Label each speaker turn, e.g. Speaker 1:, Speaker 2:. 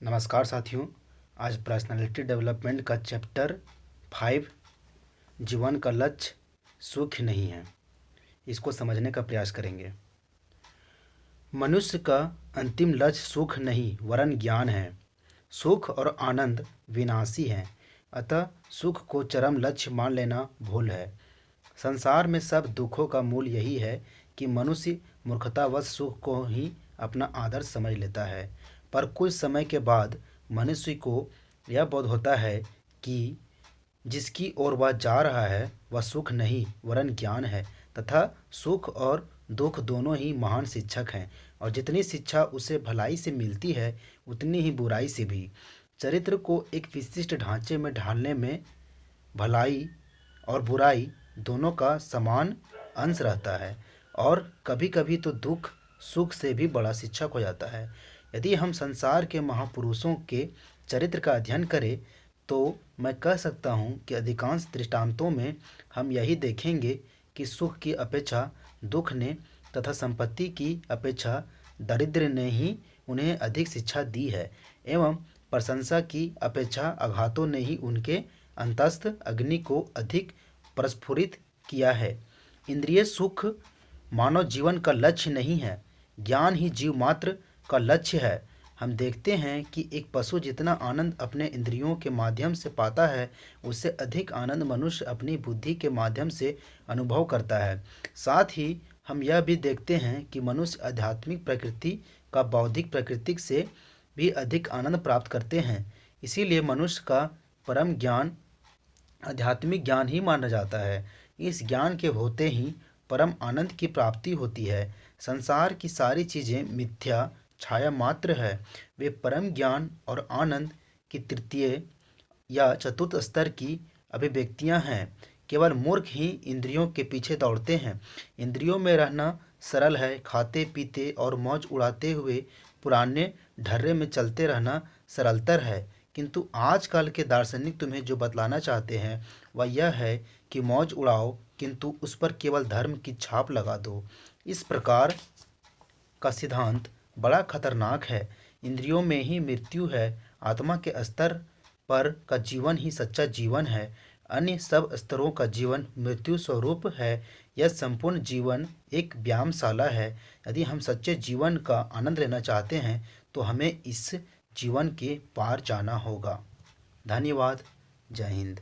Speaker 1: नमस्कार साथियों। आज पर्सनालिटी डेवलपमेंट का चैप्टर 5 जीवन का लक्ष्य सुख नहीं है, इसको समझने का प्रयास करेंगे। मनुष्य का अंतिम लक्ष्य सुख नहीं वरन ज्ञान है। सुख और आनंद विनाशी हैं, अतः सुख को चरम लक्ष्य मान लेना भूल है। संसार में सब दुखों का मूल यही है कि मनुष्य मूर्खतावश सुख को ही अपना आदर्श समझ लेता है। पर कुछ समय के बाद मनुष्य को यह बोध होता है कि जिसकी ओर वह जा रहा है वह सुख नहीं वरन ज्ञान है, तथा सुख और दुख दोनों ही महान शिक्षक हैं, और जितनी शिक्षा उसे भलाई से मिलती है उतनी ही बुराई से भी। चरित्र को एक विशिष्ट ढांचे में ढालने में भलाई और बुराई दोनों का समान अंश रहता है, और कभी कभी तो दुख सुख से भी बड़ा शिक्षक हो जाता है। यदि हम संसार के महापुरुषों के चरित्र का अध्ययन करें तो मैं कह सकता हूँ कि अधिकांश दृष्टांतों में हम यही देखेंगे कि सुख की अपेक्षा दुख ने तथा संपत्ति की अपेक्षा दारिद्र्य ने ही उन्हें अधिक शिक्षा दी है, एवं प्रशंसा की अपेक्षा आघातों ने ही उनके अंतस्थ अग्नि को अधिक प्रस्फुरित किया है। इंद्रिय सुख मानव जीवन का लक्ष्य नहीं है, ज्ञान ही जीव मात्र का लक्ष्य है। हम देखते हैं कि एक पशु जितना आनंद अपने इंद्रियों के माध्यम से पाता है, उससे अधिक आनंद मनुष्य अपनी बुद्धि के माध्यम से अनुभव करता है। साथ ही हम यह भी देखते हैं कि मनुष्य आध्यात्मिक प्रकृति का बौद्धिक प्रकृति से भी अधिक आनंद प्राप्त करते हैं। इसीलिए मनुष्य का परम ज्ञान आध्यात्मिक ज्ञान ही माना जाता है। इस ज्ञान के होते ही परम आनंद की प्राप्ति होती है। संसार की सारी चीज़ें मिथ्या छाया मात्र है, वे परम ज्ञान और आनंद की तृतीय या चतुर्थ स्तर की अभिव्यक्तियां हैं। केवल मूर्ख ही इंद्रियों के पीछे दौड़ते हैं। इंद्रियों में रहना सरल है, खाते पीते और मौज उड़ाते हुए पुराने ढर्रे में चलते रहना सरलतर है। किंतु आजकल के दार्शनिक तुम्हें जो बतलाना चाहते हैं वह यह है कि मौज उड़ाओ, किंतु उस पर केवल धर्म की छाप लगा दो। इस प्रकार का सिद्धांत बड़ा खतरनाक है। इंद्रियों में ही मृत्यु है, आत्मा के स्तर पर का जीवन ही सच्चा जीवन है। अन्य सब स्तरों का जीवन मृत्यु स्वरूप है। यह संपूर्ण जीवन एक व्यायामशाला है। यदि हम सच्चे जीवन का आनंद लेना चाहते हैं तो हमें इस जीवन के पार जाना होगा। धन्यवाद। जय हिंद।